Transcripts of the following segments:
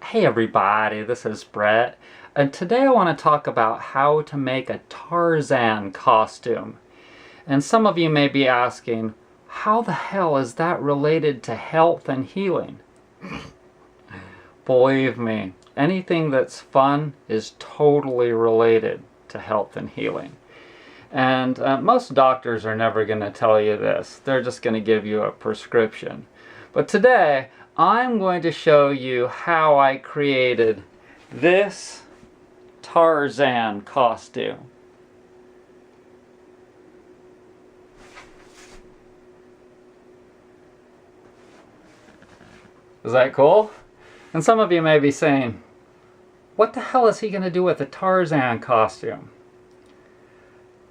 Hey everybody, this is Brett, and today I want to talk about how to make a Tarzan costume. And some of you may be asking, how the hell is that related to health and healing? Believe me, anything that's fun is totally related to health and healing. And most doctors are never going to tell you this. They're just going to give you a prescription. But today, I'm going to show you how I created this Tarzan costume. Is that cool? And some of you may be saying, what the hell is he going to do with a Tarzan costume?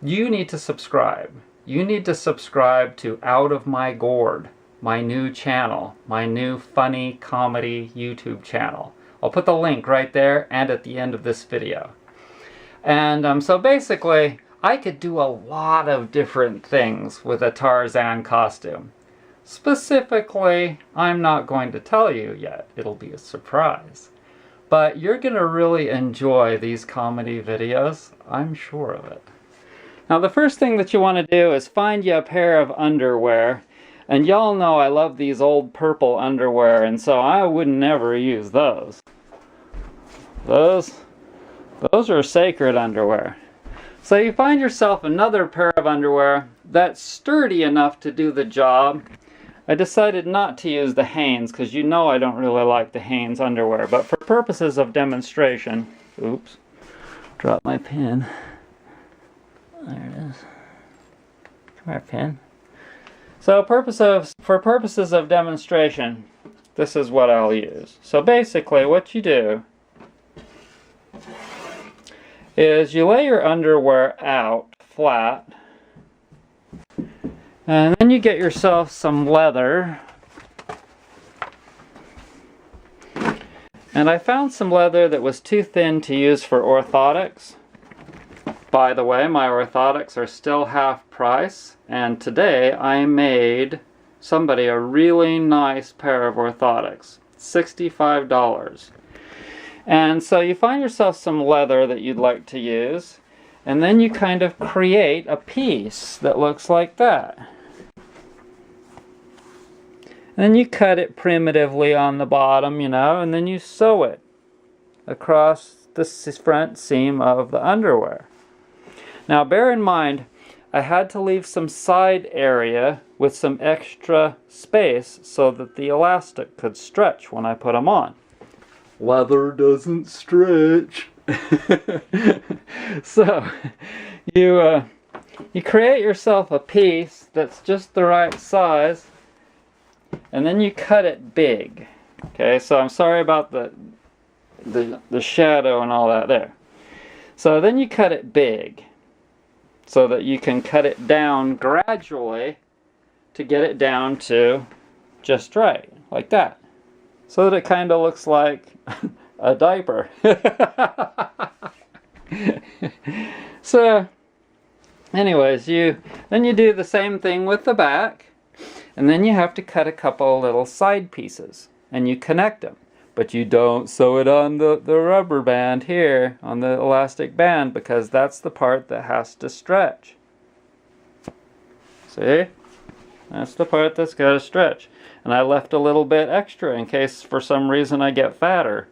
You need to subscribe. You need to subscribe to Out of My Gourd, my new channel, my new funny comedy YouTube channel. I'll put the link right there and at the end of this video. And so basically, I could do a lot of different things with a Tarzan costume. Specifically, I'm not going to tell you yet. It'll be a surprise. But you're going to really enjoy these comedy videos. I'm sure of it. Now the first thing that you want to do is find you a pair of underwear. And y'all know I love these old purple underwear, and so I would never use those. Those are sacred underwear. So you find yourself another pair of underwear that's sturdy enough to do the job. I decided not to use the Hanes because you know I don't really like the Hanes underwear, but for purposes of demonstration, oops, dropped my pen. There it is. Come here, pen. So for purposes of demonstration, this is what I'll use. So basically what you do is you lay your underwear out flat, and then you get yourself some leather. And I found some leather that was too thin to use for orthotics. By the way, my orthotics are still half price, and today I made somebody a really nice pair of orthotics. $65. And so you find yourself some leather that you'd like to use, and then you kind of create a piece that looks like that. And then you cut it primitively on the bottom, you know, and then you sew it across the front seam of the underwear. Now bear in mind, I had to leave some side area with some extra space so that the elastic could stretch when I put them on. Leather doesn't stretch. So you create yourself a piece that's just the right size, and then you cut it big. Okay, so I'm sorry about the shadow and all that there. So then you cut it big, so that you can cut it down gradually to get it down to just right, like that. So that it kind of looks like a diaper. So, anyways, then you do the same thing with the back, and then you have to cut a couple little side pieces, and you connect them. But you don't sew it on the rubber band here, on the elastic band, because that's the part that has to stretch. See? That's the part that's got to stretch. And I left a little bit extra in case for some reason I get fatter.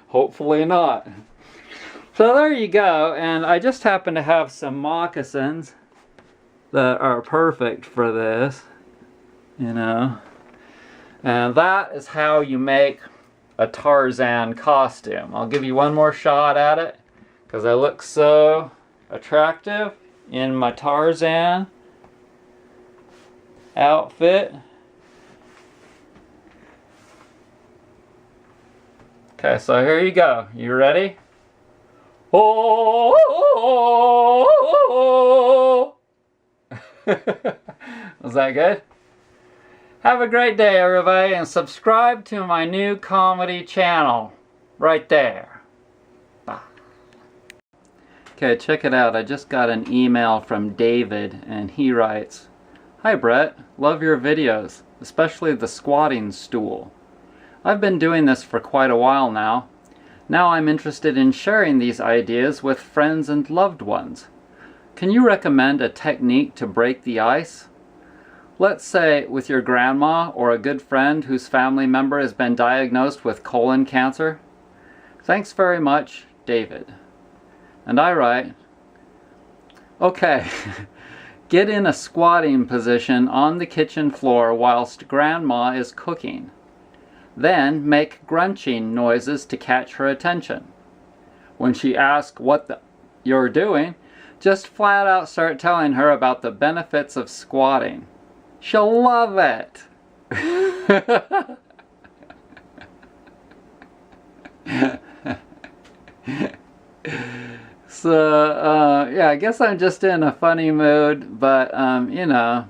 Hopefully not. So there you go, and I just happen to have some moccasins that are perfect for this, you know. And that is how you make a Tarzan costume. I'll give you one more shot at it because I look so attractive in my Tarzan outfit. Okay, so here you go. You ready? Oh! Was that good? Have a great day, everybody, and subscribe to my new comedy channel right there. Bye. Okay, check it out. I just got an email from David, and he writes, "Hi Brett, love your videos, especially the squatting stool. I've been doing this for quite a while now. Now I'm interested in sharing these ideas with friends and loved ones. Can you recommend a technique to break the ice? Let's say with your grandma or a good friend whose family member has been diagnosed with colon cancer. Thanks very much, David. And I write, okay, get in a squatting position on the kitchen floor whilst Grandma is cooking. Then make grunching noises to catch her attention. When she asks what you're doing, just flat out start telling her about the benefits of squatting. She'll love it! So, yeah, I guess I'm just in a funny mood, but, you know.